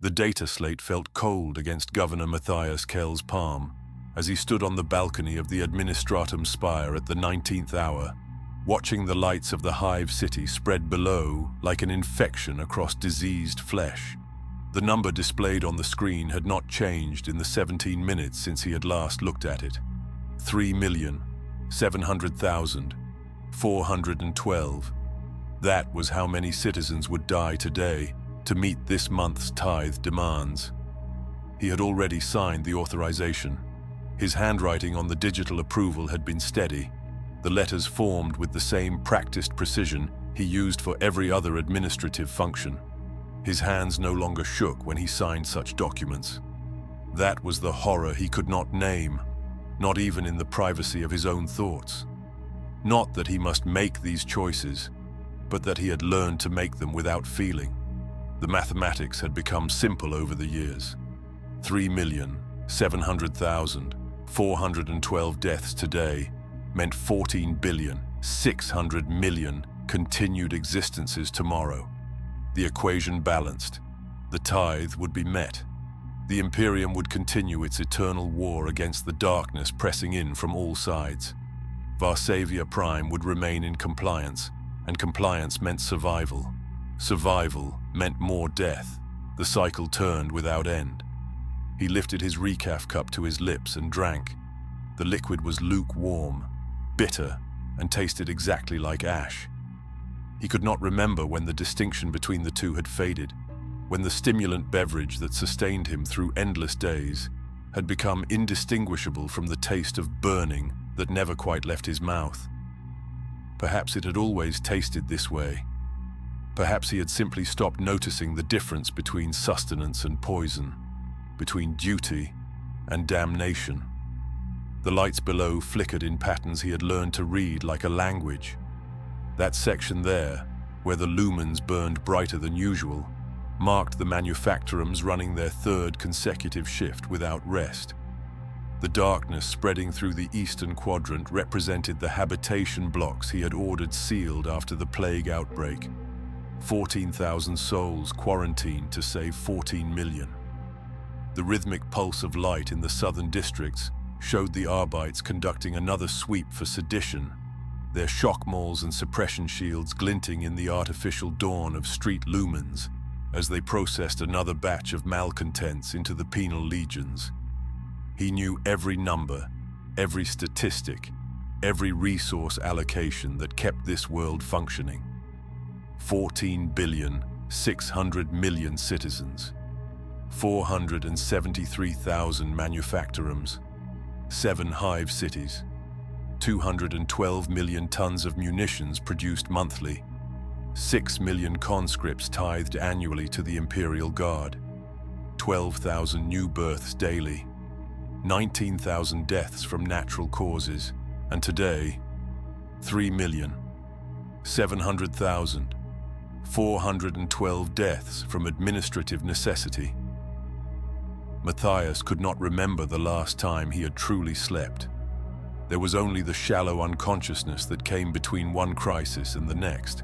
The data slate felt cold against Governor Matthias Kell's palm as he stood on the balcony of the Administratum Spire at the 19th hour, watching the lights of the hive city spread below like an infection across diseased flesh. The number displayed on the screen had not changed in the 17 minutes since he had last looked at it. 3,700,412. That was how many citizens would die today to meet this month's tithe demands. He had already signed the authorization. His handwriting on the digital approval had been steady, the letters formed with the same practiced precision he used for every other administrative function. His hands no longer shook when he signed such documents. That was the horror he could not name, not even in the privacy of his own thoughts. Not that he must make these choices, but that he had learned to make them without feeling. The mathematics had become simple over the years. 3,700,412 deaths today meant 14,600,000,000 continued existences tomorrow. The equation balanced. The tithe would be met. The Imperium would continue its eternal war against the darkness pressing in from all sides. Varsavia Prime would remain in compliance, and compliance meant survival. Survival meant more death. The cycle turned without end. He lifted his recaf cup to his lips and drank. The liquid was lukewarm, bitter, and tasted exactly like ash. He could not remember when the distinction between the two had faded, when the stimulant beverage that sustained him through endless days had become indistinguishable from the taste of burning that never quite left his mouth. Perhaps it had always tasted this way. Perhaps he had simply stopped noticing the difference between sustenance and poison, between duty and damnation. The lights below flickered in patterns he had learned to read like a language. That section there, where the lumens burned brighter than usual, marked the manufactorums running their third consecutive shift without rest. The darkness spreading through the eastern quadrant represented the habitation blocks he had ordered sealed after the plague outbreak. 14,000 souls quarantined to save 14 million. The rhythmic pulse of light in the southern districts showed the Arbites conducting another sweep for sedition, their shock mauls and suppression shields glinting in the artificial dawn of street lumens as they processed another batch of malcontents into the penal legions. He knew every number, every statistic, every resource allocation that kept this world functioning. 14,600,000,000 citizens, 473,000 manufactorums, 7 hive cities, 212 million tons of munitions produced monthly, 6 million conscripts tithed annually to the Imperial Guard, 12,000 new births daily, 19,000 deaths from natural causes, and today, 3,700,412 deaths from administrative necessity. Matthias could not remember the last time he had truly slept. There was only the shallow unconsciousness that came between one crisis and the next,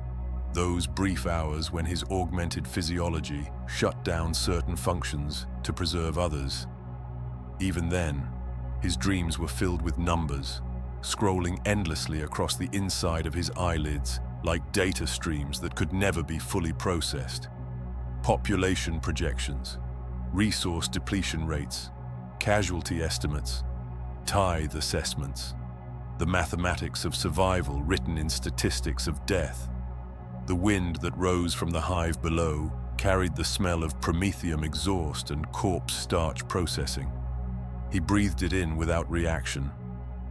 those brief hours when his augmented physiology shut down certain functions to preserve others. Even then, his dreams were filled with numbers, scrolling endlessly across the inside of his eyelids like data streams that could never be fully processed. Population projections, resource depletion rates, casualty estimates, tithe assessments, the mathematics of survival written in statistics of death. The wind that rose from the hive below carried the smell of promethium exhaust and corpse starch processing. He breathed it in without reaction,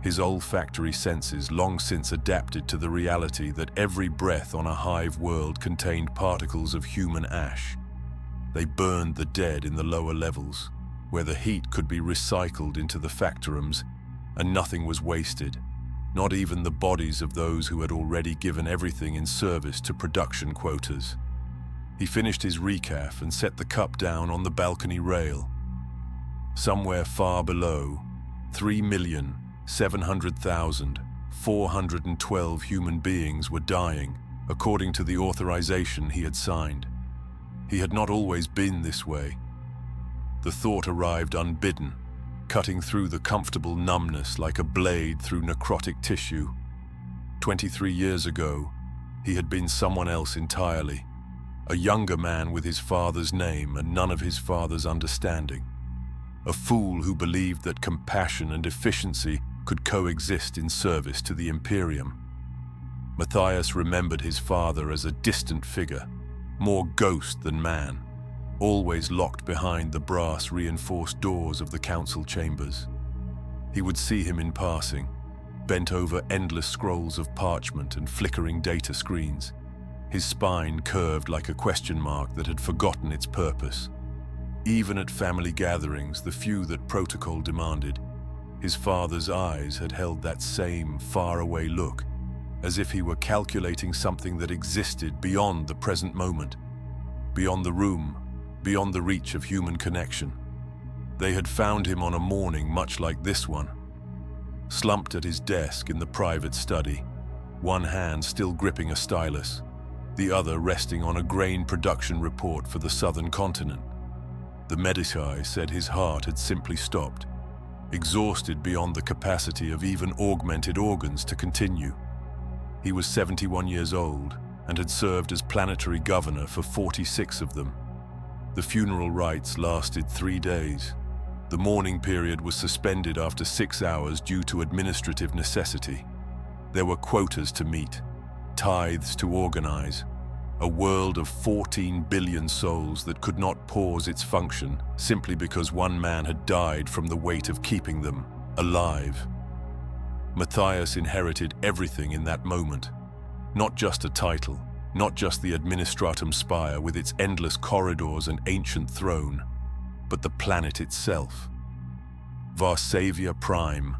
his olfactory senses long since adapted to the reality that every breath on a hive world contained particles of human ash. They burned the dead in the lower levels, where the heat could be recycled into the factorums, and nothing was wasted, not even the bodies of those who had already given everything in service to production quotas. He finished his recaf and set the cup down on the balcony rail. Somewhere far below, 3,700,412 human beings were dying, according to the authorization he had signed. He had not always been this way. The thought arrived unbidden, cutting through the comfortable numbness like a blade through necrotic tissue. 23 years ago, he had been someone else entirely, a younger man with his father's name and none of his father's understanding, a fool who believed that compassion and efficiency could coexist in service to the Imperium. Matthias remembered his father as a distant figure, more ghost than man, always locked behind the brass-reinforced doors of the council chambers. He would see him in passing, bent over endless scrolls of parchment and flickering data screens, his spine curved like a question mark that had forgotten its purpose. Even at family gatherings, the few that protocol demanded, his father's eyes had held that same faraway look, as if he were calculating something that existed beyond the present moment, beyond the room, beyond the reach of human connection. They had found him on a morning much like this one, slumped at his desk in the private study, one hand still gripping a stylus, the other resting on a grain production report for the southern continent. The Medici said his heart had simply stopped, exhausted beyond the capacity of even augmented organs to continue. He was 71 years old and had served as Planetary governor for 46 of them. The funeral rites lasted 3 days. The mourning period was suspended after 6 hours due to administrative necessity. There were quotas to meet, tithes to organize, a world of 14 billion souls that could not pause its function simply because one man had died from the weight of keeping them alive. Matthias inherited everything in that moment, not just a title, not just the Administratum Spire with its endless corridors and ancient throne, but the planet itself. Varsavia Prime,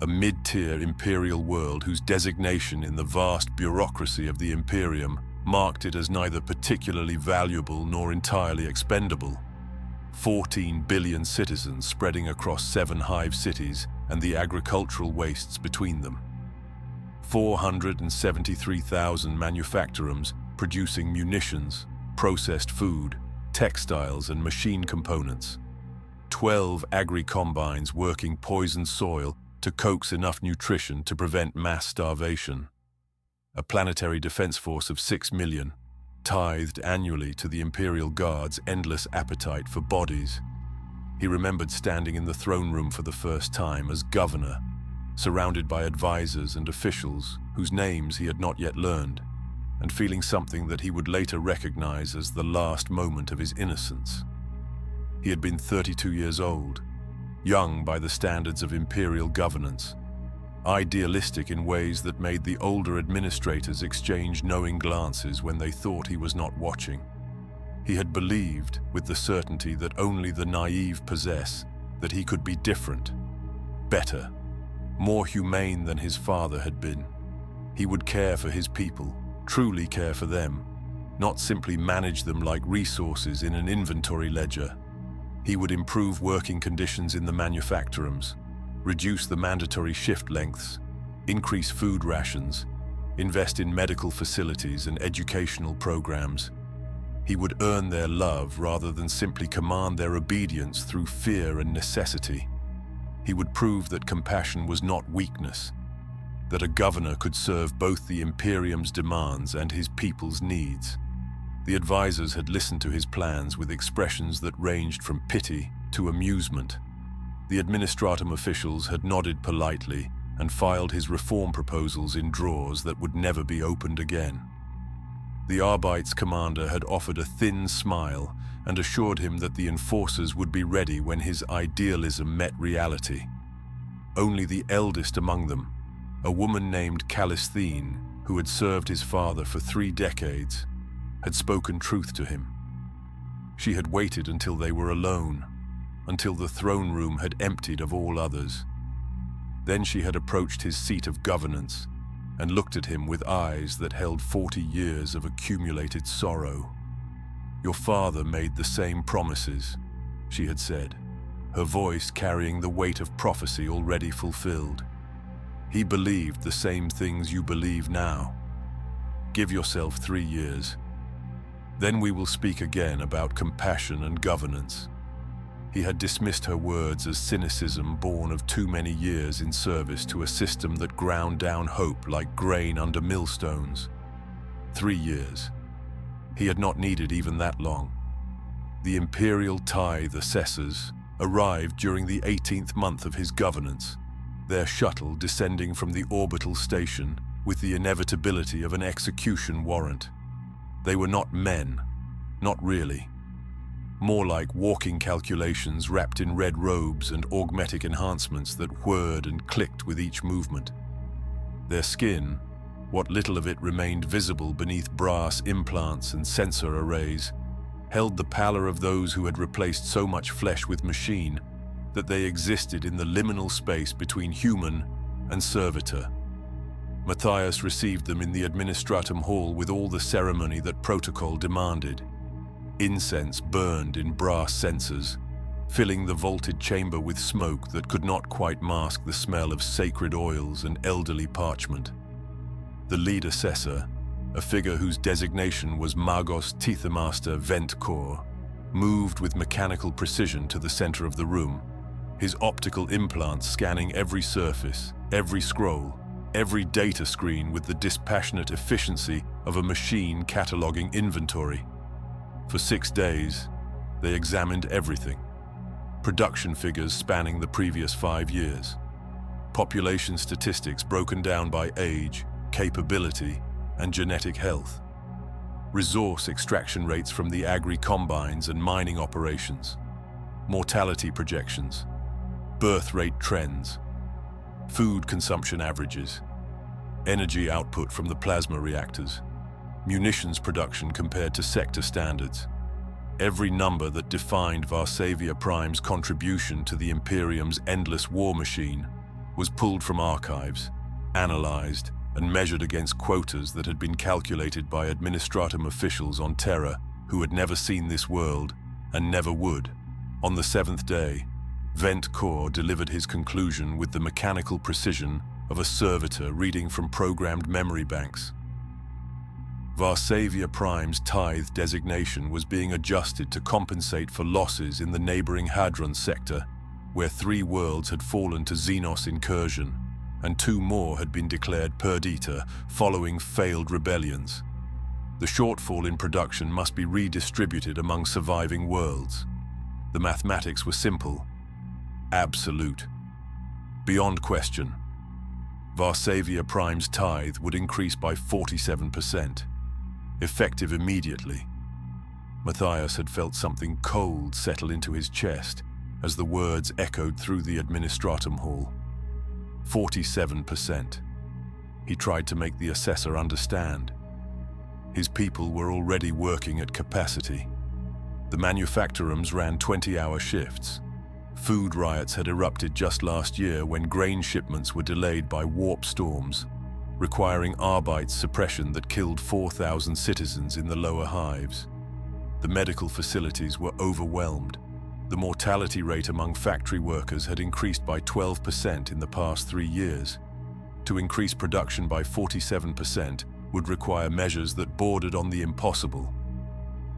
a mid-tier imperial world whose designation in the vast bureaucracy of the Imperium marked it as neither particularly valuable nor entirely expendable. 14 billion citizens spreading across 7 hive cities and the agricultural wastes between them. 473,000 manufactorums producing munitions, processed food, textiles and machine components. 12 agri-combines working poisoned soil to coax enough nutrition to prevent mass starvation. A planetary defense force of 6 million, tithed annually to the Imperial Guard's endless appetite for bodies. He remembered standing in the throne room for the first time as governor, surrounded by advisors and officials whose names he had not yet learned, and feeling something that he would later recognize as the last moment of his innocence. He had been 32 years old, young by the standards of imperial governance, idealistic in ways that made the older administrators exchange knowing glances when they thought he was not watching. He had believed, with the certainty that only the naive possess, that he could be different, better, more humane than his father had been. He would care for his people, truly care for them, not simply manage them like resources in an inventory ledger. He would improve working conditions in the manufactorums, reduce the mandatory shift lengths, increase food rations, invest in medical facilities and educational programs. He would earn their love rather than simply command their obedience through fear and necessity. He would prove that compassion was not weakness, that a governor could serve both the Imperium's demands and his people's needs. The advisors had listened to his plans with expressions that ranged from pity to amusement. The administratum officials had nodded politely and filed his reform proposals in drawers that would never be opened again. The Arbeits commander had offered a thin smile and assured him that the enforcers would be ready when his idealism met reality. Only the eldest among them, a woman named Callisthene, who had served his father for 3 decades, had spoken truth to him. She had waited until they were alone, until the throne room had emptied of all others. Then she had approached his seat of governance and looked at him with eyes that held 40 years of accumulated sorrow. "Your father made the same promises," she had said, her voice carrying the weight of prophecy already fulfilled. "He believed the same things you believe now. Give yourself 3 years. Then we will speak again about compassion and governance." He had dismissed her words as cynicism born of too many years in service to a system that ground down hope like grain under millstones. 3 years. He had not needed even that long. The imperial tithe assessors arrived during the 18th month of his governance, their shuttle descending from the orbital station with the inevitability of an execution warrant. They were not men, not really. More like walking calculations wrapped in red robes and augmetic enhancements that whirred and clicked with each movement. Their skin, what little of it remained visible beneath brass implants and sensor arrays, held the pallor of those who had replaced so much flesh with machine that they existed in the liminal space between human and servitor. Matthias received them in the administratum hall with all the ceremony that protocol demanded. Incense burned in brass censers, filling the vaulted chamber with smoke that could not quite mask the smell of sacred oils and elderly parchment. The lead assessor, a figure whose designation was Magos Tithemaster Vent Corps, moved with mechanical precision to the center of the room, his optical implants scanning every surface, every scroll, every data screen with the dispassionate efficiency of a machine cataloging inventory. For 6 days, they examined everything. Production figures spanning the previous 5 years. Population statistics broken down by age, capability, and genetic health. Resource extraction rates from the agri-combines and mining operations. Mortality projections. Birth rate trends. Food consumption averages. Energy output from the plasma reactors. Munitions production compared to sector standards. Every number that defined Varsavia Prime's contribution to the Imperium's endless war machine was pulled from archives, analyzed, and measured against quotas that had been calculated by administratum officials on Terra who had never seen this world and never would. On the 7th day, Vent Corps delivered his conclusion with the mechanical precision of a servitor reading from programmed memory banks. Varsavia Prime's tithe designation was being adjusted to compensate for losses in the neighboring Hadron sector, where 3 worlds had fallen to Xenos incursion, and 2 more had been declared perdita following failed rebellions. The shortfall in production must be redistributed among surviving worlds. The mathematics were simple, absolute, beyond question. Varsavia Prime's tithe would increase by 47%. Effective immediately. Matthias had felt something cold settle into his chest as the words echoed through the administratum hall. 47%. He tried to make the assessor understand. His people were already working at capacity. The manufactorums ran 20-hour shifts. Food riots had erupted just last year when grain shipments were delayed by warp storms, requiring Arbite's suppression that killed 4,000 citizens in the lower hives. The medical facilities were overwhelmed. The mortality rate among factory workers had increased by 12% in the past 3 years. To increase production by 47% would require measures that bordered on the impossible.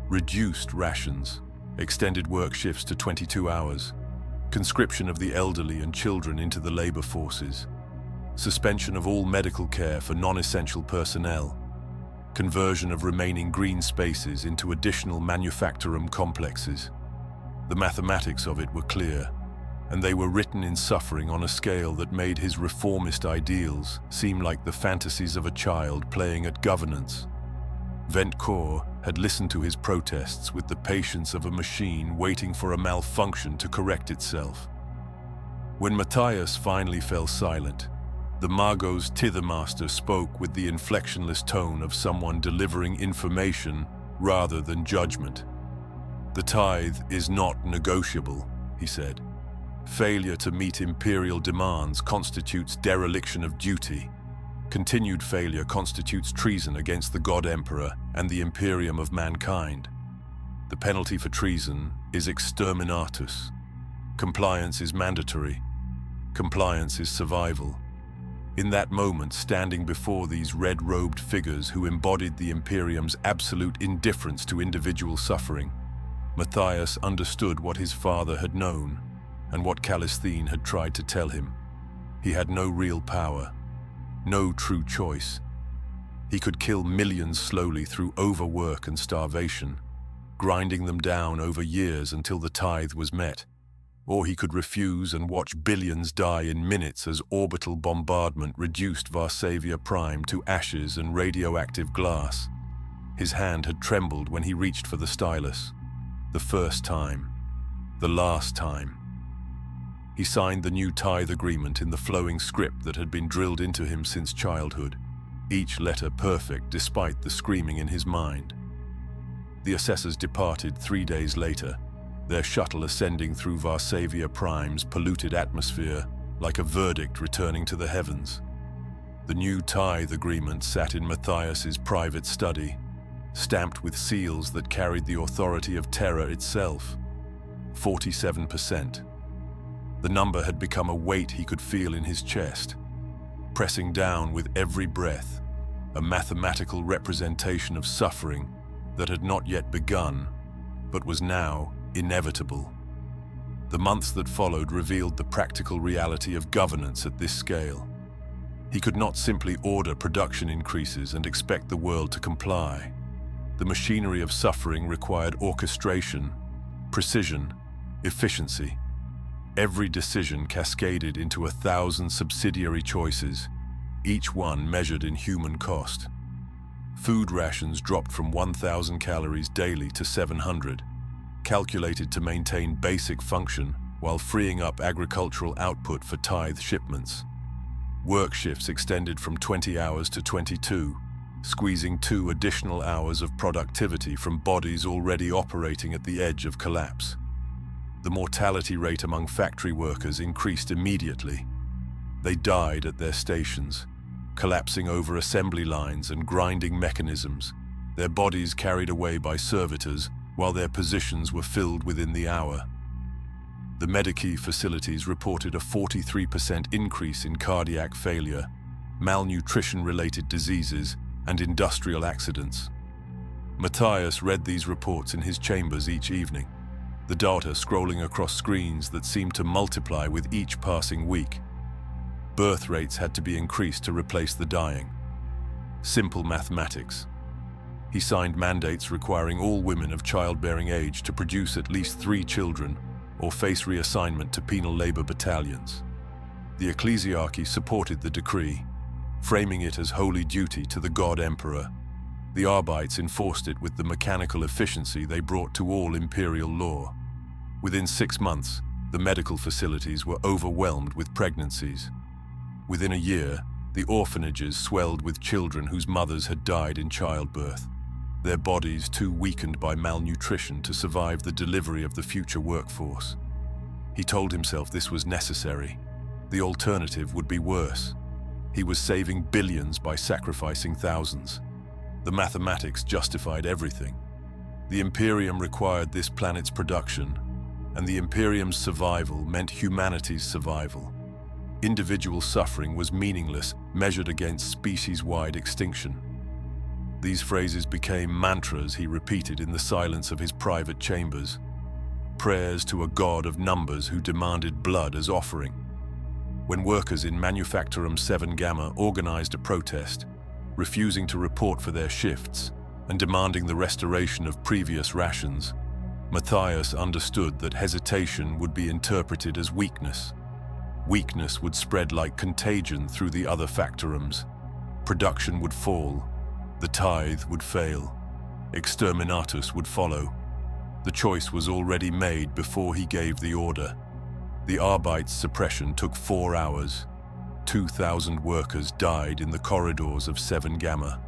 Reduced rations, extended work shifts to 22 hours, conscription of the elderly and children into the labor forces, suspension of all medical care for non-essential personnel, conversion of remaining green spaces into additional manufactorum complexes. The mathematics of it were clear, and they were written in suffering on a scale that made his reformist ideals seem like the fantasies of a child playing at governance. Vent Corps had listened to his protests with the patience of a machine waiting for a malfunction to correct itself. When Matthias finally fell silent, the Magos Tithemaster spoke with the inflectionless tone of someone delivering information rather than judgment. "The tithe is not negotiable," he said. "Failure to meet imperial demands constitutes dereliction of duty. Continued failure constitutes treason against the God Emperor and the Imperium of mankind. The penalty for treason is exterminatus. Compliance is mandatory. Compliance is survival." In that moment, standing before these red-robed figures who embodied the Imperium's absolute indifference to individual suffering, Matthias understood what his father had known and what Callisthene had tried to tell him. He had no real power, no true choice. He could kill millions slowly through overwork and starvation, grinding them down over years until the tithe was met. Or he could refuse and watch billions die in minutes as orbital bombardment reduced Varsavia Prime to ashes and radioactive glass. His hand had trembled when he reached for the stylus. The first time. The last time. He signed the new tithe agreement in the flowing script that had been drilled into him since childhood, each letter perfect despite the screaming in his mind. The assessors departed 3 days later, their shuttle ascending through Varsavia Prime's polluted atmosphere like a verdict returning to the heavens. The new tithe agreement sat in Matthias's private study, stamped with seals that carried the authority of terror itself. 47%. The number had become a weight he could feel in his chest, pressing down with every breath, a mathematical representation of suffering that had not yet begun, but was now inevitable. The months that followed revealed the practical reality of governance at this scale. He could not simply order production increases and expect the world to comply. The machinery of suffering required orchestration, precision, efficiency. Every decision cascaded into 1,000 subsidiary choices, each one measured in human cost. Food rations dropped from 1,000 calories daily to 700, calculated to maintain basic function while freeing up agricultural output for tithe shipments. Work shifts extended from 20 hours to 22, squeezing 2 additional hours of productivity from bodies already operating at the edge of collapse. The mortality rate among factory workers increased immediately. They died at their stations, collapsing over assembly lines and grinding mechanisms, their bodies carried away by servitors while their positions were filled within the hour. The Medici facilities reported a 43% increase in cardiac failure, malnutrition-related diseases, and industrial accidents. Matthias read these reports in his chambers each evening, the data scrolling across screens that seemed to multiply with each passing week. Birth rates had to be increased to replace the dying. Simple mathematics. He signed mandates requiring all women of childbearing age to produce at least 3 children or face reassignment to penal labor battalions. The ecclesiarchy supported the decree, framing it as holy duty to the God Emperor. The Arbites enforced it with the mechanical efficiency they brought to all imperial law. Within 6 months, the medical facilities were overwhelmed with pregnancies. Within a year, the orphanages swelled with children whose mothers had died in childbirth, their bodies too weakened by malnutrition to survive the delivery of the future workforce. He told himself this was necessary. The alternative would be worse. He was saving billions by sacrificing thousands. The mathematics justified everything. The Imperium required this planet's production, and the Imperium's survival meant humanity's survival. Individual suffering was meaningless, measured against species-wide extinction. These phrases became mantras he repeated in the silence of his private chambers, prayers to a god of numbers who demanded blood as offering. When workers in Manufactorum 7 Gamma organized a protest, refusing to report for their shifts and demanding the restoration of previous rations, Matthias understood that hesitation would be interpreted as weakness. Weakness would spread like contagion through the other factorums. Production would fall. The tithe would fail. Exterminatus would follow. The choice was already made before he gave the order. The Arbite's suppression took 4 hours. 2,000 workers died in the corridors of 7 Gamma,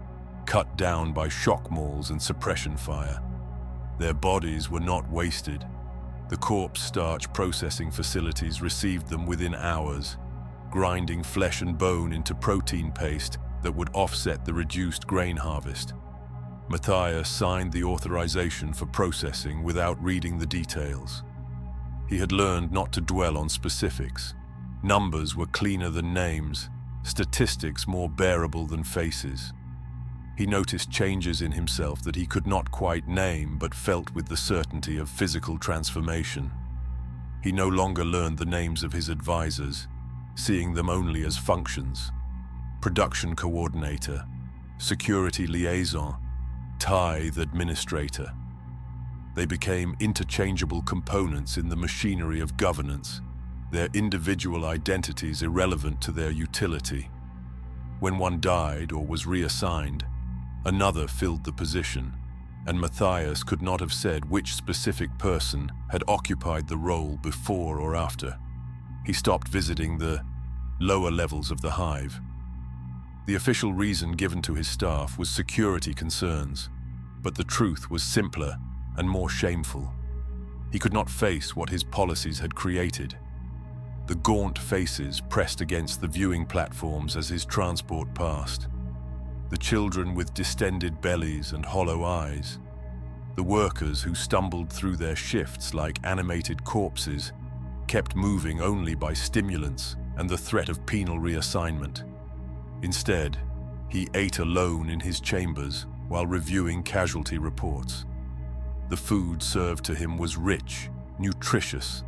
cut down by shock mauls and suppression fire. Their bodies were not wasted. The corpse starch processing facilities received them within hours, grinding flesh and bone into protein paste that would offset the reduced grain harvest. Matthias signed the authorization for processing without reading the details. He had learned not to dwell on specifics. Numbers were cleaner than names, statistics more bearable than faces. He noticed changes in himself that he could not quite name but felt with the certainty of physical transformation. He no longer learned the names of his advisors, seeing them only as functions: production coordinator, security liaison, tithe administrator. They became interchangeable components in the machinery of governance, their individual identities irrelevant to their utility. When one died or was reassigned, another filled the position, and Matthias could not have said which specific person had occupied the role before or after. He stopped visiting the lower levels of the hive. The official reason given to his staff was security concerns, but the truth was simpler and more shameful. He could not face what his policies had created. The gaunt faces pressed against the viewing platforms as his transport passed. The children with distended bellies and hollow eyes. The workers who stumbled through their shifts like animated corpses, kept moving only by stimulants and the threat of penal reassignment. Instead, he ate alone in his chambers while reviewing casualty reports. The food served to him was rich, nutritious,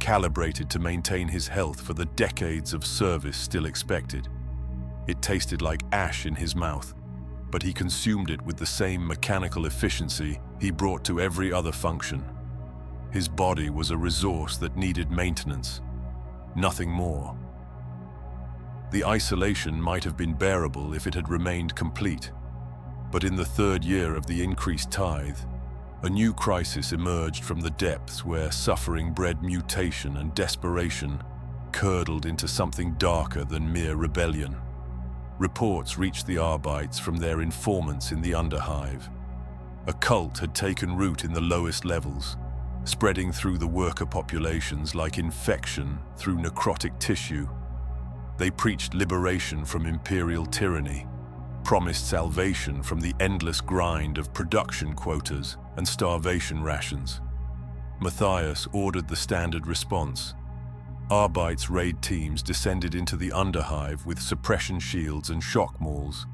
calibrated to maintain his health for the decades of service still expected. It tasted like ash in his mouth, but he consumed it with the same mechanical efficiency he brought to every other function. His body was a resource that needed maintenance, nothing more. The isolation might have been bearable if it had remained complete, but in the third year of the increased tithe, a new crisis emerged from the depths where suffering bred mutation and desperation curdled into something darker than mere rebellion. Reports reached the Arbites from their informants in the underhive. A cult had taken root in the lowest levels, spreading through the worker populations like infection through necrotic tissue. They preached liberation from imperial tyranny, promised salvation from the endless grind of production quotas and starvation rations. Matthias ordered the standard response. Arbites raid teams descended into the underhive with suppression shields and shock mauls,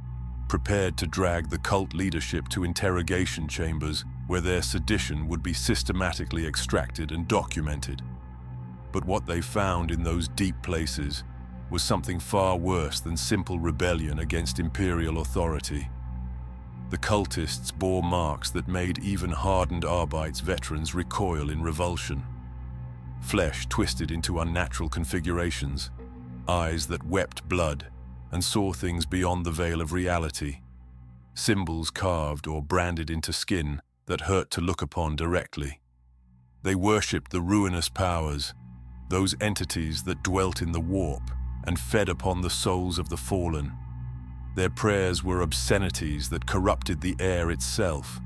prepared to drag the cult leadership to interrogation chambers where their sedition would be systematically extracted and documented. But what they found in those deep places was something far worse than simple rebellion against imperial authority. The cultists bore marks that made even hardened Arbites veterans recoil in revulsion. Flesh twisted into unnatural configurations, eyes that wept blood and saw things beyond the veil of reality, symbols carved or branded into skin that hurt to look upon directly. They worshipped the ruinous powers, those entities that dwelt in the warp and fed upon the souls of the fallen. Their prayers were obscenities that corrupted the air itself.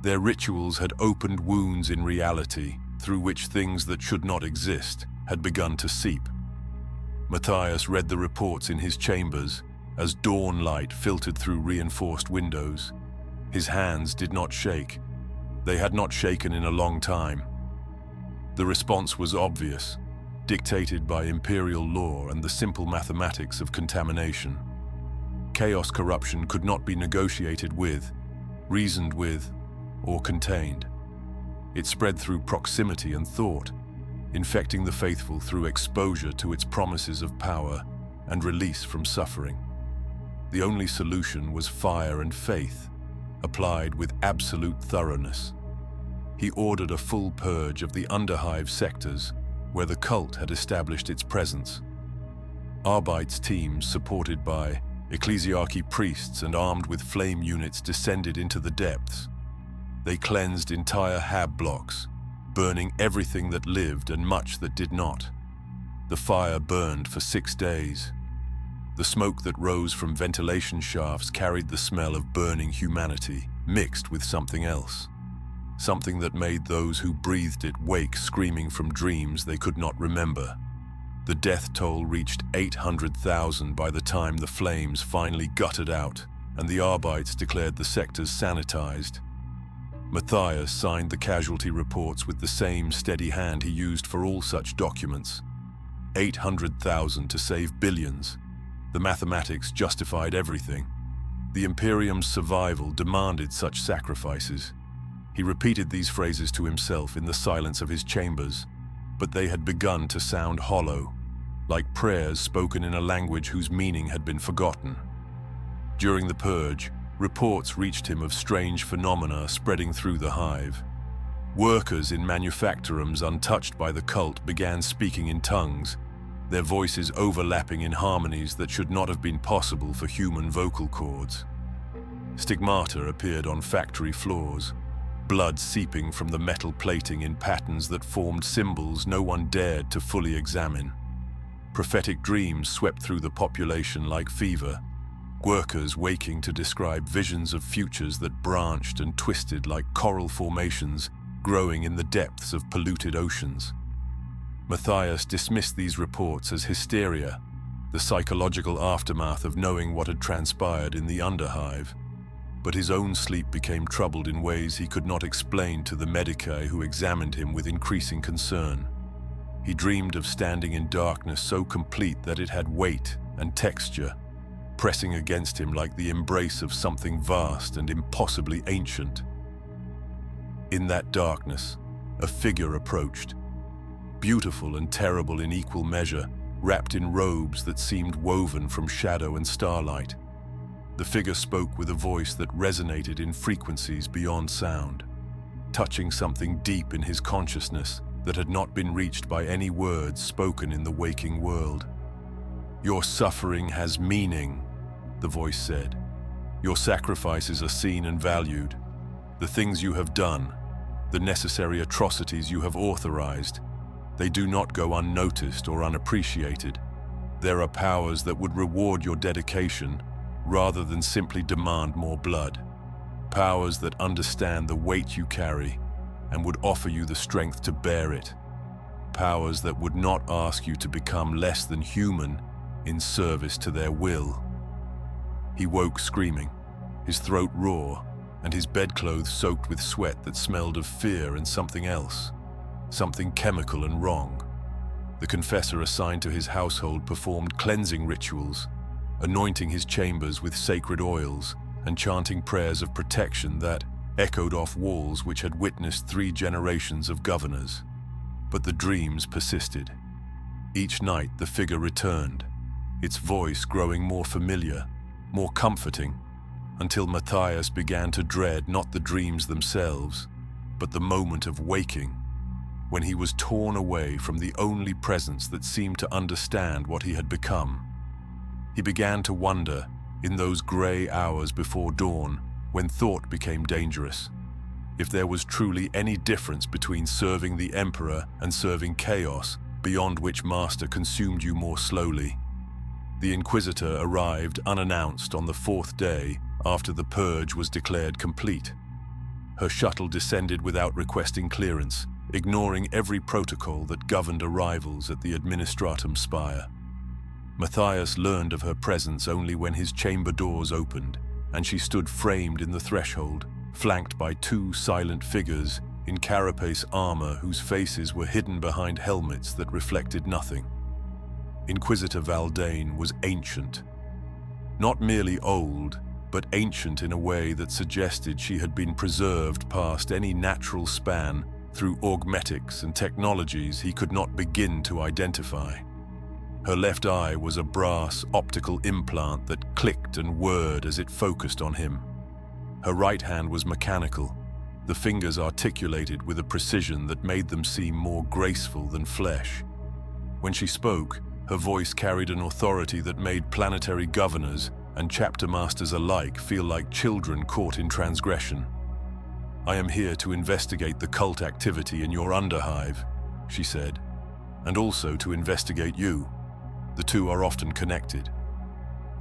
Their rituals had opened wounds in reality through which things that should not exist had begun to seep. Matthias read the reports in his chambers as dawn light filtered through reinforced windows. His hands did not shake. They had not shaken in a long time. The response was obvious, dictated by imperial law and the simple mathematics of contamination. Chaos corruption could not be negotiated with, reasoned with, or contained. It spread through proximity and thought, infecting the faithful through exposure to its promises of power and release from suffering. The only solution was fire and faith, applied with absolute thoroughness. He ordered a full purge of the underhive sectors where the cult had established its presence. Arbites teams supported by ecclesiarchy priests and armed with flame units descended into the depths. They cleansed entire hab blocks, burning everything that lived and much that did not. The fire burned for 6 days. The smoke that rose from ventilation shafts carried the smell of burning humanity, mixed with something else. Something that made those who breathed it wake screaming from dreams they could not remember. The death toll reached 800,000 by the time the flames finally guttered out and the Arbites declared the sectors sanitized. Matthias signed the casualty reports with the same steady hand he used for all such documents. 800,000 to save billions. The mathematics justified everything. The Imperium's survival demanded such sacrifices. He repeated these phrases to himself in the silence of his chambers, but they had begun to sound hollow, like prayers spoken in a language whose meaning had been forgotten. During the purge, reports reached him of strange phenomena spreading through the hive. Workers in manufactorums untouched by the cult began speaking in tongues, their voices overlapping in harmonies that should not have been possible for human vocal cords. Stigmata appeared on factory floors, blood seeping from the metal plating in patterns that formed symbols no one dared to fully examine. Prophetic dreams swept through the population like fever, workers waking to describe visions of futures that branched and twisted like coral formations growing in the depths of polluted oceans. Matthias dismissed these reports as hysteria, the psychological aftermath of knowing what had transpired in the underhive. But his own sleep became troubled in ways he could not explain to the medici who examined him with increasing concern. He dreamed of standing in darkness so complete that it had weight and texture, pressing against him like the embrace of something vast and impossibly ancient. In that darkness, a figure approached, beautiful and terrible in equal measure, wrapped in robes that seemed woven from shadow and starlight. The figure spoke with a voice that resonated in frequencies beyond sound, touching something deep in his consciousness that had not been reached by any words spoken in the waking world. "Your suffering has meaning," the voice said. "Your sacrifices are seen and valued. The things you have done, the necessary atrocities you have authorized, they do not go unnoticed or unappreciated. There are powers that would reward your dedication rather than simply demand more blood. Powers that understand the weight you carry and would offer you the strength to bear it. Powers that would not ask you to become less than human in service to their will." He woke screaming, his throat raw, and his bedclothes soaked with sweat that smelled of fear and something else, something chemical and wrong. The confessor assigned to his household performed cleansing rituals, anointing his chambers with sacred oils and chanting prayers of protection that echoed off walls which had witnessed 3 generations of governors. But the dreams persisted. Each night the figure returned, its voice growing more familiar, more comforting, until Matthias began to dread not the dreams themselves, but the moment of waking, when he was torn away from the only presence that seemed to understand what he had become. He began to wonder, in those grey hours before dawn, when thought became dangerous, if there was truly any difference between serving the Emperor and serving chaos, beyond which master consumed you more slowly. The Inquisitor arrived unannounced on the 4th day after the purge was declared complete. Her shuttle descended without requesting clearance, ignoring every protocol that governed arrivals at the Administratum Spire. Matthias learned of her presence only when his chamber doors opened, and she stood framed in the threshold, flanked by 2 silent figures in carapace armor whose faces were hidden behind helmets that reflected nothing. Inquisitor Valdane was ancient. Not merely old, but ancient in a way that suggested she had been preserved past any natural span through augmetics and technologies he could not begin to identify. Her left eye was a brass optical implant that clicked and whirred as it focused on him. Her right hand was mechanical, the fingers articulated with a precision that made them seem more graceful than flesh. When she spoke, her voice carried an authority that made planetary governors and chapter masters alike feel like children caught in transgression. "I am here to investigate the cult activity in your underhive," she said, "and also to investigate you. The two are often connected."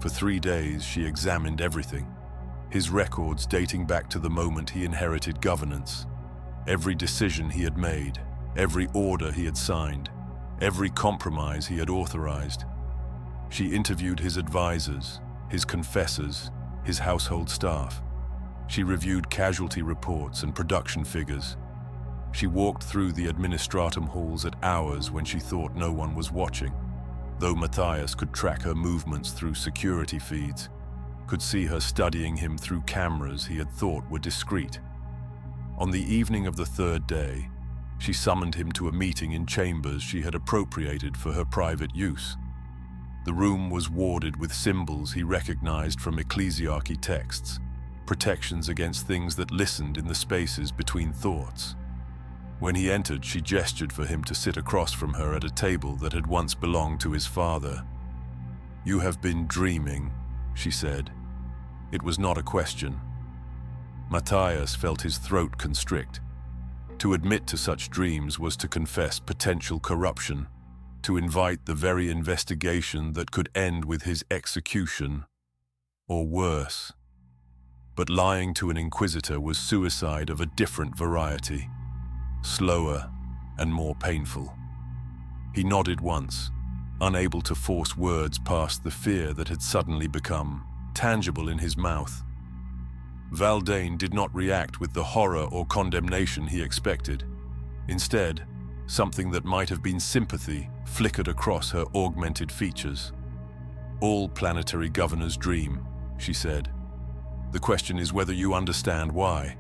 For 3 days she examined everything, his records dating back to the moment he inherited governance, every decision he had made, every order he had signed, every compromise he had authorized. She interviewed his advisors, his confessors, his household staff. She reviewed casualty reports and production figures. She walked through the administratum halls at hours when she thought no one was watching, though Matthias could track her movements through security feeds. could see her studying him through cameras he had thought were discreet. On the evening of the third day, she summoned him to a meeting in chambers she had appropriated for her private use. The room was warded with symbols he recognized from ecclesiarchy texts, protections against things that listened in the spaces between thoughts. When he entered, she gestured for him to sit across from her at a table that had once belonged to his father. "You have been dreaming," she said. It was not a question. Matthias felt his throat constrict. To admit to such dreams was to confess potential corruption, to invite the very investigation that could end with his execution, or worse. But lying to an inquisitor was suicide of a different variety, slower and more painful. He nodded once, unable to force words past the fear that had suddenly become tangible in his mouth. Valdane did not react with the horror or condemnation he expected. Instead, something that might have been sympathy flickered across her augmented features. "All planetary governors dream," she said. "The question is whether you understand why."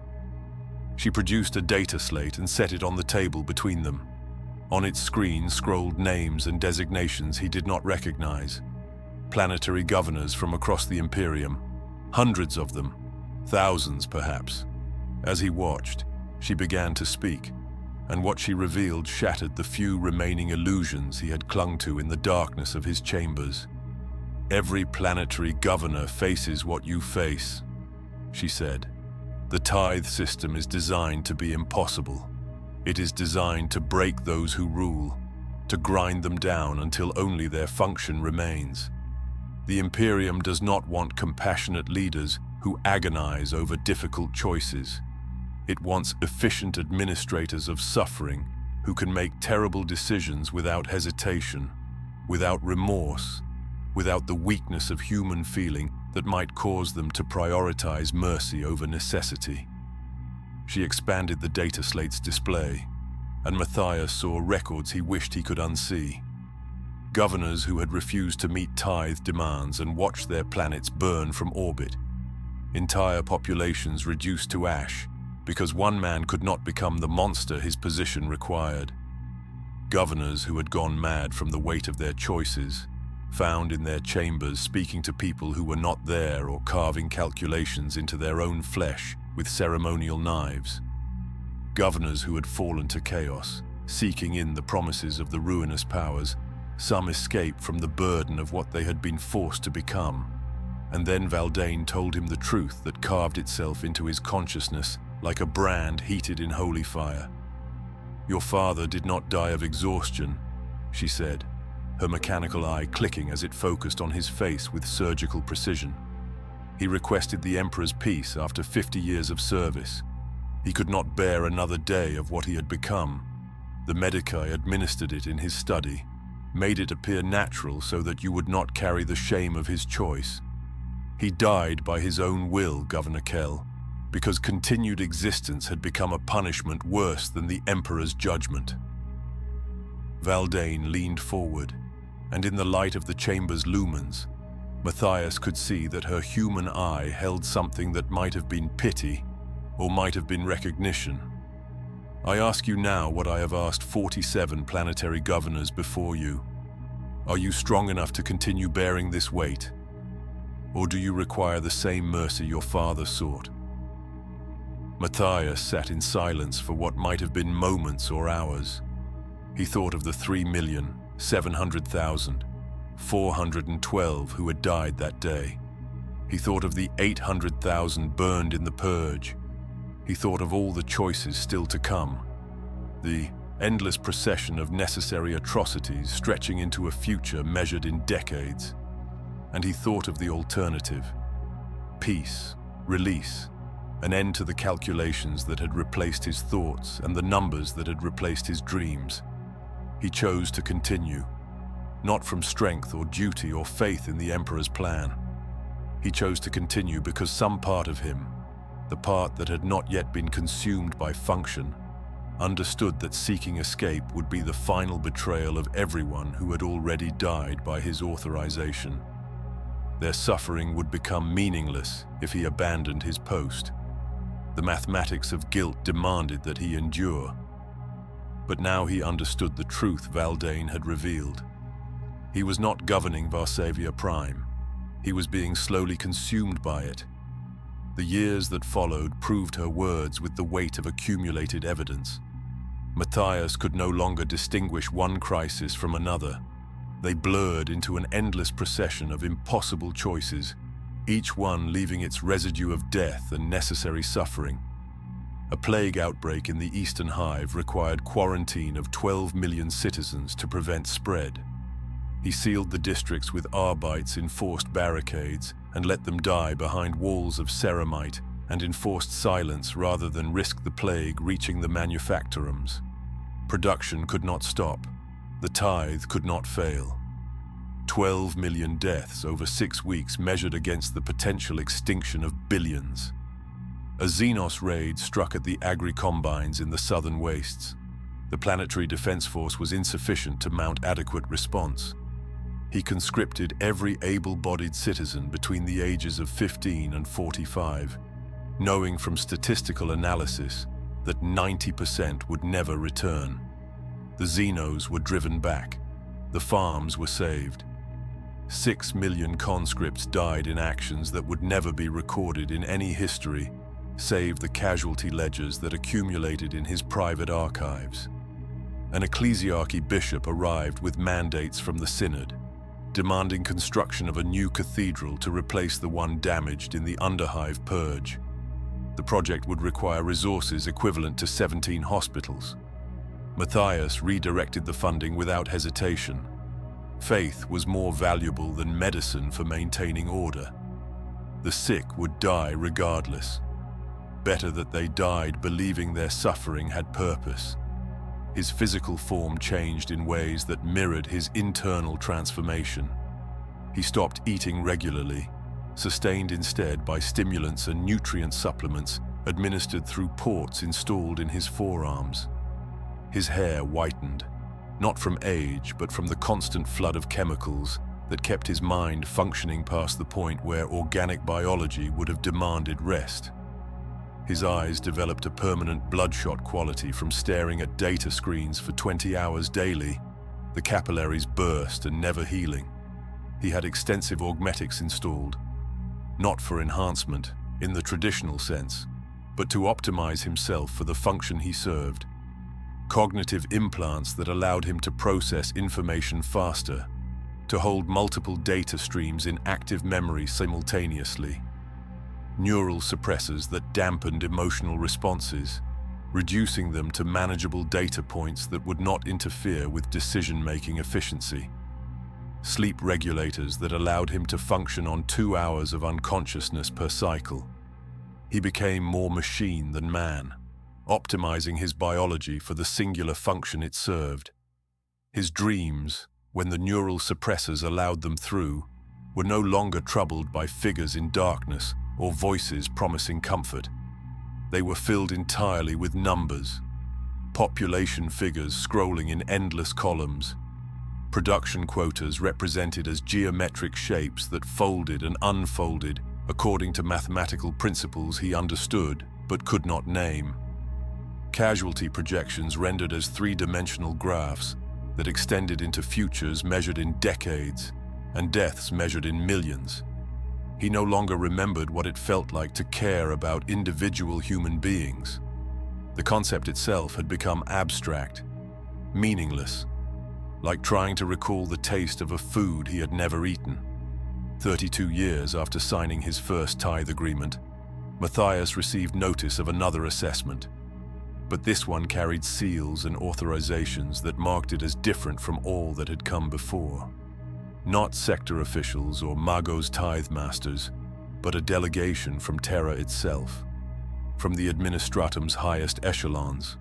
She produced a data slate and set it on the table between them. On its screen scrolled names and designations he did not recognize. Planetary governors from across the Imperium, hundreds of them, thousands perhaps. As he watched, she began to speak, and what she revealed shattered the few remaining illusions he had clung to in the darkness of his chambers. "Every planetary governor faces what you face," she said. "The tithe system is designed to be impossible. It is designed to break those who rule, to grind them down until only their function remains. The Imperium does not want compassionate leaders who agonize over difficult choices. It wants efficient administrators of suffering who can make terrible decisions without hesitation, without remorse, without the weakness of human feeling that might cause them to prioritize mercy over necessity." She expanded the data slate's display, and Matthias saw records he wished he could unsee. Governors who had refused to meet tithe demands and watched their planets burn from orbit. Entire populations reduced to ash because one man could not become the monster his position required. Governors who had gone mad from the weight of their choices, found in their chambers speaking to people who were not there or carving calculations into their own flesh with ceremonial knives. Governors who had fallen to chaos, seeking in the promises of the ruinous powers, some escape from the burden of what they had been forced to become. And then Valdane told him the truth that carved itself into his consciousness like a brand heated in holy fire. "Your father did not die of exhaustion," she said, her mechanical eye clicking as it focused on his face with surgical precision. "He requested the Emperor's peace after 50 years of service. He could not bear another day of what he had become. The Medici administered it in his study, made it appear natural so that you would not carry the shame of his choice. He died by his own will, Governor Kell, because continued existence had become a punishment worse than the Emperor's judgment." Valdane leaned forward, and in the light of the chamber's lumens, Matthias could see that her human eye held something that might have been pity or might have been recognition. "I ask you now what I have asked 47 planetary governors before you. Are you strong enough to continue bearing this weight? Or do you require the same mercy your father sought?" Matthias sat in silence for what might have been moments or hours. He thought of the 3,700,412 who had died that day. He thought of the 800,000 burned in the purge. He thought of all the choices still to come, the endless procession of necessary atrocities stretching into a future measured in decades. And he thought of the alternative: peace, release, an end to the calculations that had replaced his thoughts and the numbers that had replaced his dreams. He chose to continue, not from strength or duty or faith in the Emperor's plan. He chose to continue because some part of him, the part that had not yet been consumed by function, understood that seeking escape would be the final betrayal of everyone who had already died by his authorization. Their suffering would become meaningless if he abandoned his post. The mathematics of guilt demanded that he endure. But now he understood the truth Valdane had revealed. He was not governing Varsavia Prime. He was being slowly consumed by it. The years that followed proved her words with the weight of accumulated evidence. Matthias could no longer distinguish one crisis from another. They blurred into an endless procession of impossible choices, each one leaving its residue of death and necessary suffering. A plague outbreak in the Eastern Hive required quarantine of 12 million citizens to prevent spread. He sealed the districts with Arbites enforced barricades and let them die behind walls of ceramite and enforced silence rather than risk the plague reaching the manufactorums. Production could not stop. The tithe could not fail. 12 million deaths over 6 weeks measured against the potential extinction of billions. A Xenos raid struck at the agri-combines in the southern wastes. The Planetary Defense Force was insufficient to mount adequate response. He conscripted every able-bodied citizen between the ages of 15 and 45, knowing from statistical analysis that 90% would never return. The Xenos were driven back. The farms were saved. 6 million conscripts died in actions that would never be recorded in any history, save the casualty ledgers that accumulated in his private archives. An ecclesiarchy bishop arrived with mandates from the synod, demanding construction of a new cathedral to replace the one damaged in the Underhive purge. The project would require resources equivalent to 17 hospitals. Matthias redirected the funding without hesitation. Faith was more valuable than medicine for maintaining order. The sick would die regardless. Better that they died believing their suffering had purpose. His physical form changed in ways that mirrored his internal transformation. He stopped eating regularly, sustained instead by stimulants and nutrient supplements administered through ports installed in his forearms. His hair whitened, not from age, but from the constant flood of chemicals that kept his mind functioning past the point where organic biology would have demanded rest. His eyes developed a permanent bloodshot quality from staring at data screens for 20 hours daily. The capillaries burst and never healing. He had extensive augmetics installed, not for enhancement in the traditional sense, but to optimize himself for the function he served. Cognitive implants that allowed him to process information faster, to hold multiple data streams in active memory simultaneously. Neural suppressors that dampened emotional responses, reducing them to manageable data points that would not interfere with decision-making efficiency. Sleep regulators that allowed him to function on 2 hours of unconsciousness per cycle. He became more machine than man, optimizing his biology for the singular function it served. His dreams, when the neural suppressors allowed them through, were no longer troubled by figures in darkness or voices promising comfort. They were filled entirely with numbers, population figures scrolling in endless columns, production quotas represented as geometric shapes that folded and unfolded according to mathematical principles he understood but could not name. Casualty projections rendered as three-dimensional graphs that extended into futures measured in decades and deaths measured in millions. He no longer remembered what it felt like to care about individual human beings. The concept itself had become abstract, meaningless, like trying to recall the taste of a food he had never eaten. 32 years after signing his first tithe agreement, Matthias received notice of another assessment, but this one carried seals and authorizations that marked it as different from all that had come before. Not sector officials or Magos tithe masters, but a delegation from Terra itself, from the administratum's highest echelons,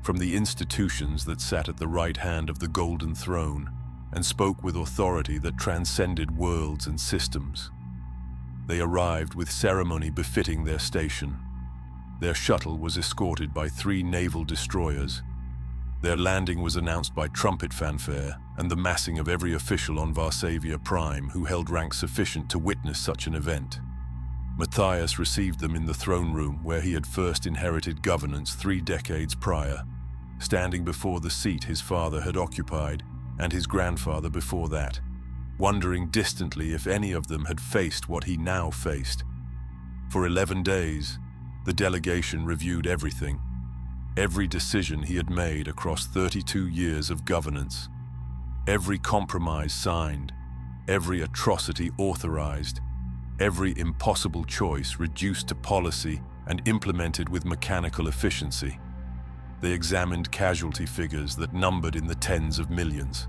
from the institutions that sat at the right hand of the Golden Throne and spoke with authority that transcended worlds and systems. They arrived with ceremony befitting their station. Their shuttle was escorted by 3 naval destroyers. Their landing was announced by trumpet fanfare and the massing of every official on Varsavia Prime who held rank sufficient to witness such an event. Matthias received them in the throne room where he had first inherited governance 3 decades prior, standing before the seat his father had occupied and his grandfather before that, wondering distantly if any of them had faced what he now faced. For 11 days, the delegation reviewed everything, every decision he had made across 32 years of governance, every compromise signed, every atrocity authorized, every impossible choice reduced to policy and implemented with mechanical efficiency. They examined casualty figures that numbered in the tens of millions.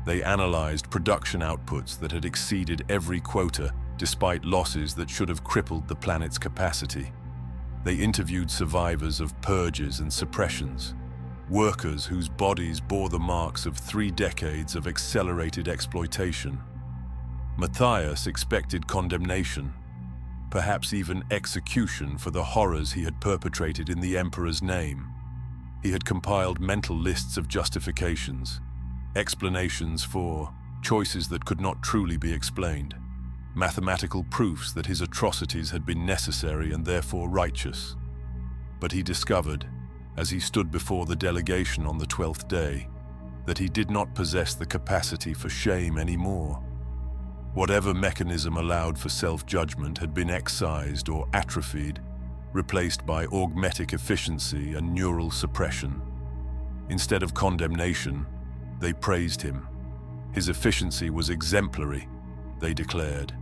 They analyzed production outputs that had exceeded every quota despite losses that should have crippled the planet's capacity. They interviewed survivors of purges and suppressions, workers whose bodies bore the marks of 3 decades of accelerated exploitation. Matthias expected condemnation, perhaps even execution for the horrors he had perpetrated in the Emperor's name. He had compiled mental lists of justifications, explanations for choices that could not truly be explained, mathematical proofs that his atrocities had been necessary and therefore righteous. But he discovered, as he stood before the delegation on the 12th day, that he did not possess the capacity for shame anymore. Whatever mechanism allowed for self-judgment had been excised or atrophied, replaced by augmetic efficiency and neural suppression. Instead of condemnation, they praised him. His efficiency was exemplary, they declared.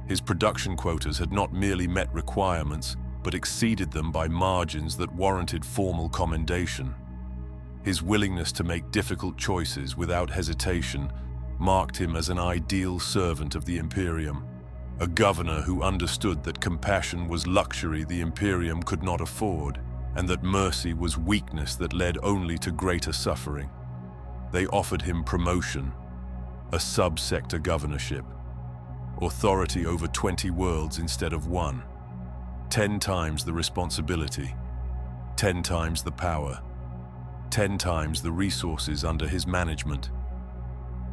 His production quotas had not merely met requirements, but exceeded them by margins that warranted formal commendation. His willingness to make difficult choices without hesitation marked him as an ideal servant of the Imperium, a governor who understood that compassion was luxury the Imperium could not afford, and that mercy was weakness that led only to greater suffering. They offered him promotion, a sub-sector governorship, authority over 20 worlds instead of 1, 10 times the responsibility, 10 times the power, 10 times the resources under his management.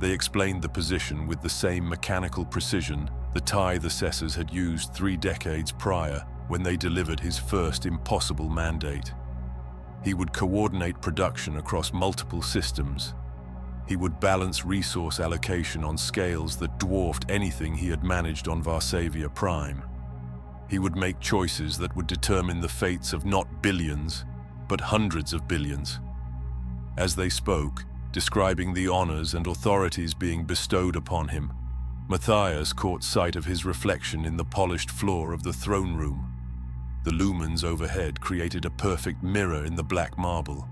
They explained the position with the same mechanical precision the tithe assessors had used 3 decades prior when they delivered his first impossible mandate. He would coordinate production across multiple systems. He would balance resource allocation on scales that dwarfed anything he had managed on Varsavia Prime. He would make choices that would determine the fates of not billions, but hundreds of billions. As they spoke, describing the honors and authorities being bestowed upon him, Matthias caught sight of his reflection in the polished floor of the throne room. The lumens overhead created a perfect mirror in the black marble,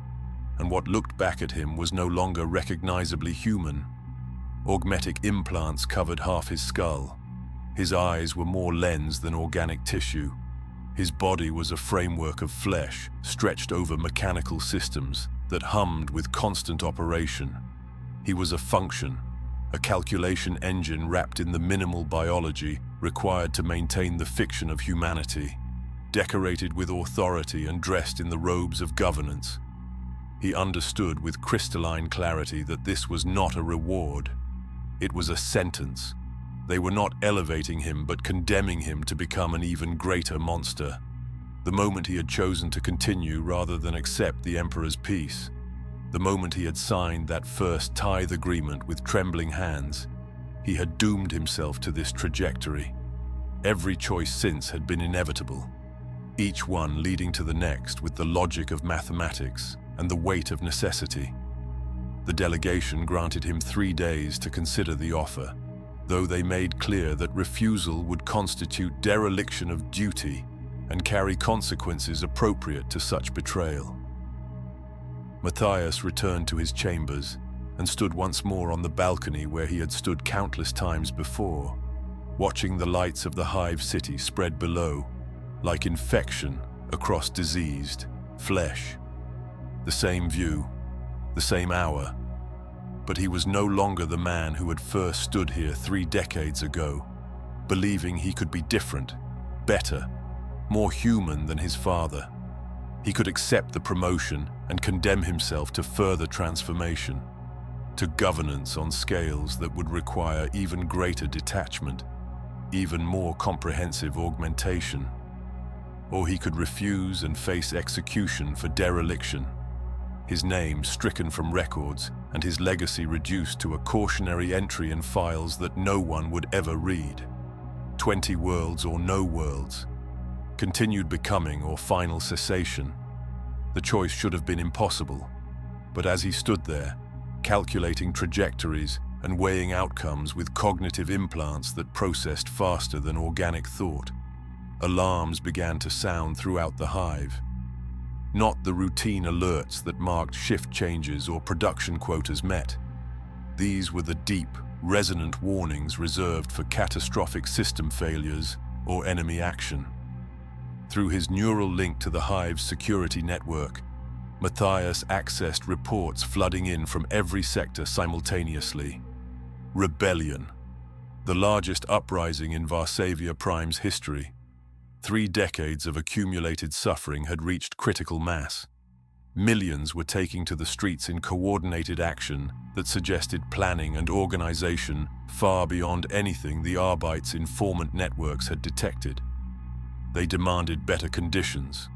and what looked back at him was no longer recognizably human. Augmetic implants covered half his skull. His eyes were more lens than organic tissue. His body was a framework of flesh stretched over mechanical systems that hummed with constant operation. He was a function, a calculation engine wrapped in the minimal biology required to maintain the fiction of humanity, decorated with authority and dressed in the robes of governance. He understood with crystalline clarity that this was not a reward. It was a sentence. They were not elevating him but condemning him to become an even greater monster. The moment he had chosen to continue rather than accept the Emperor's peace, the moment he had signed that first tithe agreement with trembling hands, he had doomed himself to this trajectory. Every choice since had been inevitable, each one leading to the next with the logic of mathematics and the weight of necessity. The delegation granted him 3 days to consider the offer, though they made clear that refusal would constitute dereliction of duty and carry consequences appropriate to such betrayal. Matthias returned to his chambers and stood once more on the balcony where he had stood countless times before, watching the lights of the hive city spread below, like infection across diseased flesh. The same view, the same hour, but he was no longer the man who had first stood here 3 decades ago, believing he could be different, better, more human than his father. He could accept the promotion and condemn himself to further transformation, to governance on scales that would require even greater detachment, even more comprehensive augmentation. Or he could refuse and face execution for dereliction, his name stricken from records and his legacy reduced to a cautionary entry in files that no one would ever read. 20 worlds or no worlds, continued becoming or final cessation. The choice should have been impossible, but as he stood there, calculating trajectories and weighing outcomes with cognitive implants that processed faster than organic thought, alarms began to sound throughout the hive. Not the routine alerts that marked shift changes or production quotas met. These were the deep, resonant warnings reserved for catastrophic system failures or enemy action. Through his neural link to the hive's security network, Matthias accessed reports flooding in from every sector simultaneously. Rebellion, the largest uprising in Varsavia Prime's history. 3 decades of accumulated suffering had reached critical mass. Millions were taking to the streets in coordinated action that suggested planning and organization far beyond anything the Arbite's informant networks had detected. They demanded better conditions,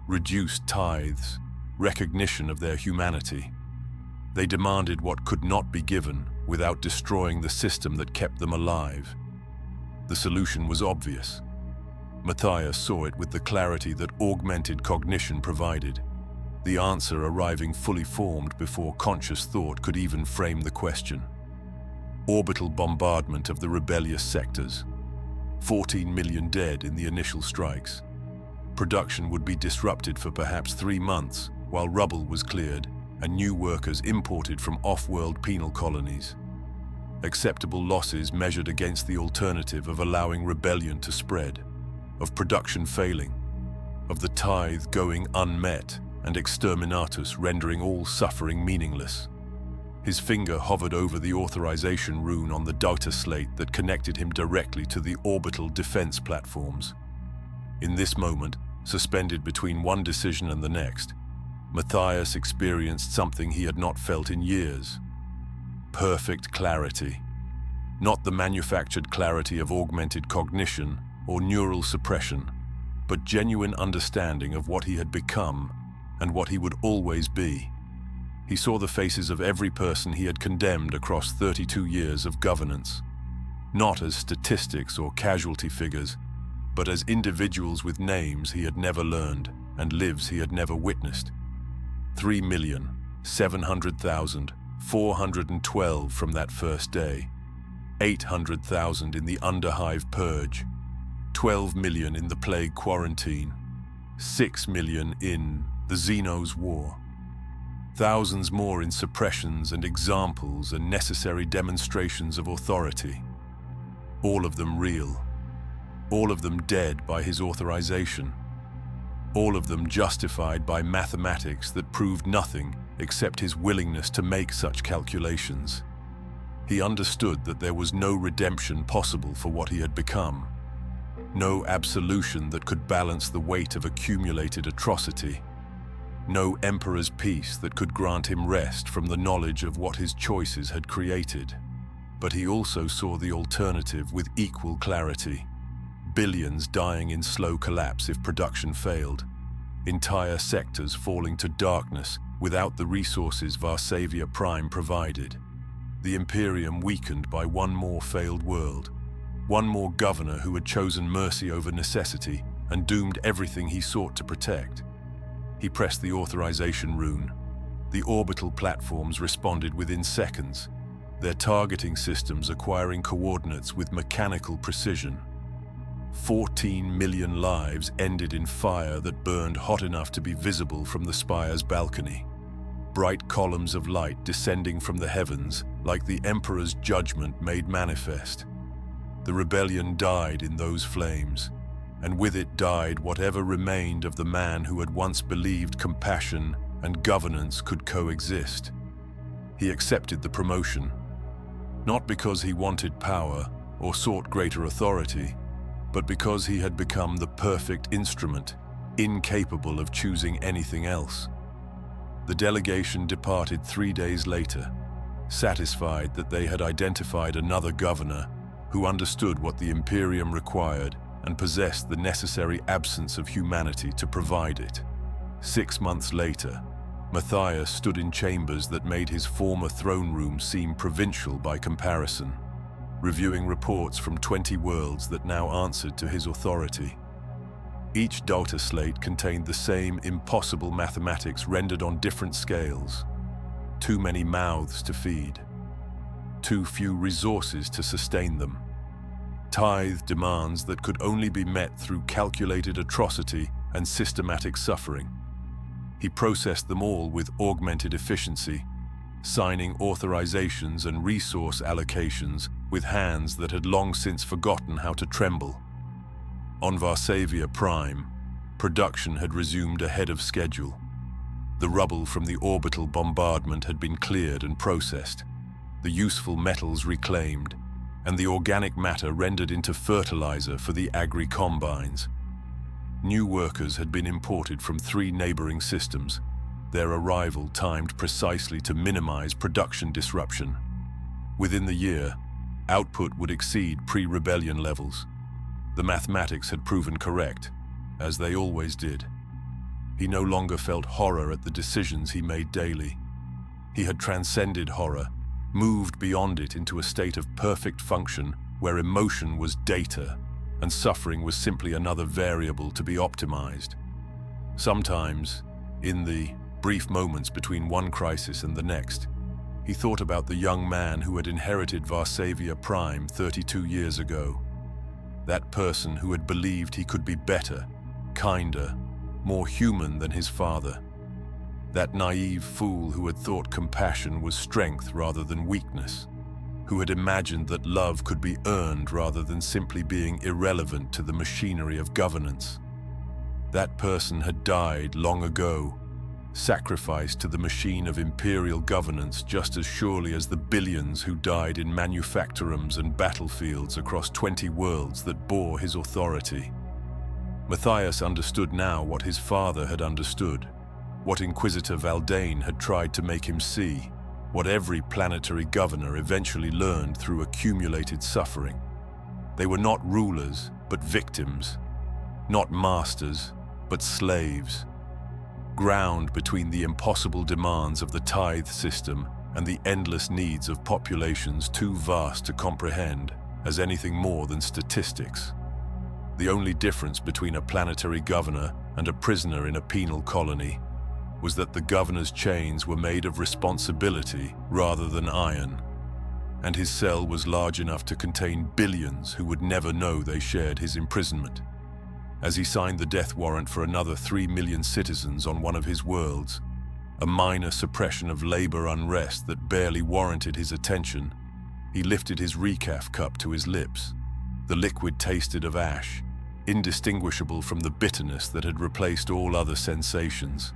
reduced tithes, recognition of their humanity. They demanded what could not be given without destroying the system that kept them alive. The solution was obvious. Matthias saw it with the clarity that augmented cognition provided, the answer arriving fully formed before conscious thought could even frame the question. Orbital bombardment of the rebellious sectors. 14 million dead in the initial strikes. Production would be disrupted for perhaps 3 months while rubble was cleared and new workers imported from off-world penal colonies. Acceptable losses measured against the alternative of allowing rebellion to spread, of production failing, of the tithe going unmet and exterminatus rendering all suffering meaningless. His finger hovered over the authorization rune on the data slate that connected him directly to the orbital defense platforms. In this moment, suspended between one decision and the next, Matthias experienced something he had not felt in years. Perfect clarity. Not the manufactured clarity of augmented cognition or neural suppression, but genuine understanding of what he had become and what he would always be. He saw the faces of every person he had condemned across 32 years of governance, not as statistics or casualty figures, but as individuals with names he had never learned and lives he had never witnessed. 3,700,412 from that first day, 800,000 in the Underhive Purge, 12 million in the Plague Quarantine, 6 million in the Xenos War, thousands more in suppressions and examples and necessary demonstrations of authority. All of them real, all of them dead by his authorization, all of them justified by mathematics that proved nothing except his willingness to make such calculations. He understood that there was no redemption possible for what he had become, no absolution that could balance the weight of accumulated atrocity, no emperor's peace that could grant him rest from the knowledge of what his choices had created. But he also saw the alternative with equal clarity. Billions dying in slow collapse if production failed, entire sectors falling to darkness without the resources Varsavia Prime provided, the Imperium weakened by one more failed world, one more governor who had chosen mercy over necessity and doomed everything he sought to protect. He pressed the authorization rune. The orbital platforms responded within seconds, their targeting systems acquiring coordinates with mechanical precision. 14 million lives ended in fire that burned hot enough to be visible from the spire's balcony. Bright columns of light descending from the heavens like the Emperor's judgment made manifest. The rebellion died in those flames, and with it died whatever remained of the man who had once believed compassion and governance could coexist. He accepted the promotion, not because he wanted power or sought greater authority, but because he had become the perfect instrument, incapable of choosing anything else. The delegation departed 3 days later, satisfied that they had identified another governor who understood what the Imperium required and possessed the necessary absence of humanity to provide it. 6 months later, Matthias stood in chambers that made his former throne room seem provincial by comparison, reviewing reports from 20 worlds that now answered to his authority. Each data slate contained the same impossible mathematics rendered on different scales. Too many mouths to feed. Too few resources to sustain them. Tithe demands that could only be met through calculated atrocity and systematic suffering. He processed them all with augmented efficiency, signing authorizations and resource allocations with hands that had long since forgotten how to tremble. On Varsavia Prime, production had resumed ahead of schedule. The rubble from the orbital bombardment had been cleared and processed, the useful metals reclaimed, and the organic matter rendered into fertilizer for the agri-combines. New workers had been imported from 3 neighboring systems, their arrival timed precisely to minimize production disruption. Within the year, output would exceed pre-rebellion levels. The mathematics had proven correct, as they always did. He no longer felt horror at the decisions he made daily. He had transcended horror, moved beyond it into a state of perfect function where emotion was data and suffering was simply another variable to be optimized. Sometimes, in the brief moments between one crisis and the next, he thought about the young man who had inherited Varsavia Prime 32 years ago. That person who had believed he could be better, kinder, more human than his father. That naive fool who had thought compassion was strength rather than weakness, who had imagined that love could be earned rather than simply being irrelevant to the machinery of governance. That person had died long ago, sacrificed to the machine of imperial governance just as surely as the billions who died in manufactorums and battlefields across 20 worlds that bore his authority. Matthias understood now what his father had understood, what Inquisitor Valdane had tried to make him see, what every planetary governor eventually learned through accumulated suffering. They were not rulers, but victims, not masters, but slaves, ground between the impossible demands of the tithe system and the endless needs of populations too vast to comprehend as anything more than statistics. The only difference between a planetary governor and a prisoner in a penal colony was that the governor's chains were made of responsibility rather than iron, and his cell was large enough to contain billions who would never know they shared his imprisonment. As he signed the death warrant for another 3 million citizens on one of his worlds, a minor suppression of labor unrest that barely warranted his attention, he lifted his recaf cup to his lips. The liquid tasted of ash, indistinguishable from the bitterness that had replaced all other sensations.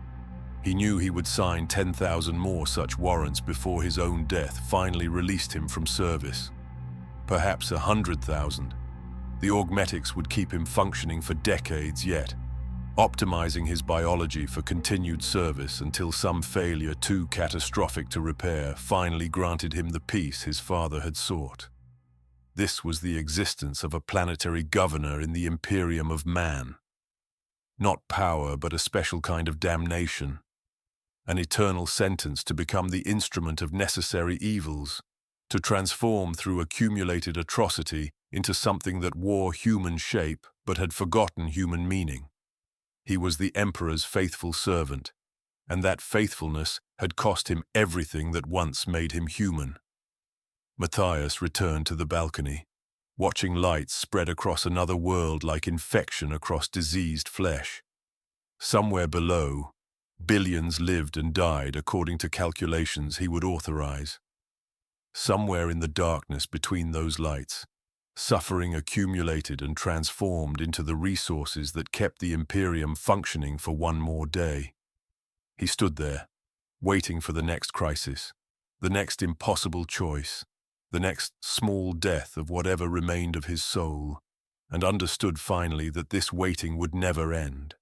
He knew he would sign 10,000 more such warrants before his own death finally released him from service. Perhaps 100,000. The augmetics would keep him functioning for decades yet, optimizing his biology for continued service until some failure too catastrophic to repair finally granted him the peace his father had sought. This was the existence of a planetary governor in the Imperium of Man. Not power, but a special kind of damnation. An eternal sentence to become the instrument of necessary evils, to transform through accumulated atrocity into something that wore human shape but had forgotten human meaning. He was the Emperor's faithful servant, and that faithfulness had cost him everything that once made him human. Matthias returned to the balcony, watching lights spread across another world like infection across diseased flesh. Somewhere below, billions lived and died according to calculations he would authorize. Somewhere in the darkness between those lights, suffering accumulated and transformed into the resources that kept the Imperium functioning for one more day. He stood there, waiting for the next crisis, the next impossible choice, the next small death of whatever remained of his soul, and understood finally that this waiting would never end.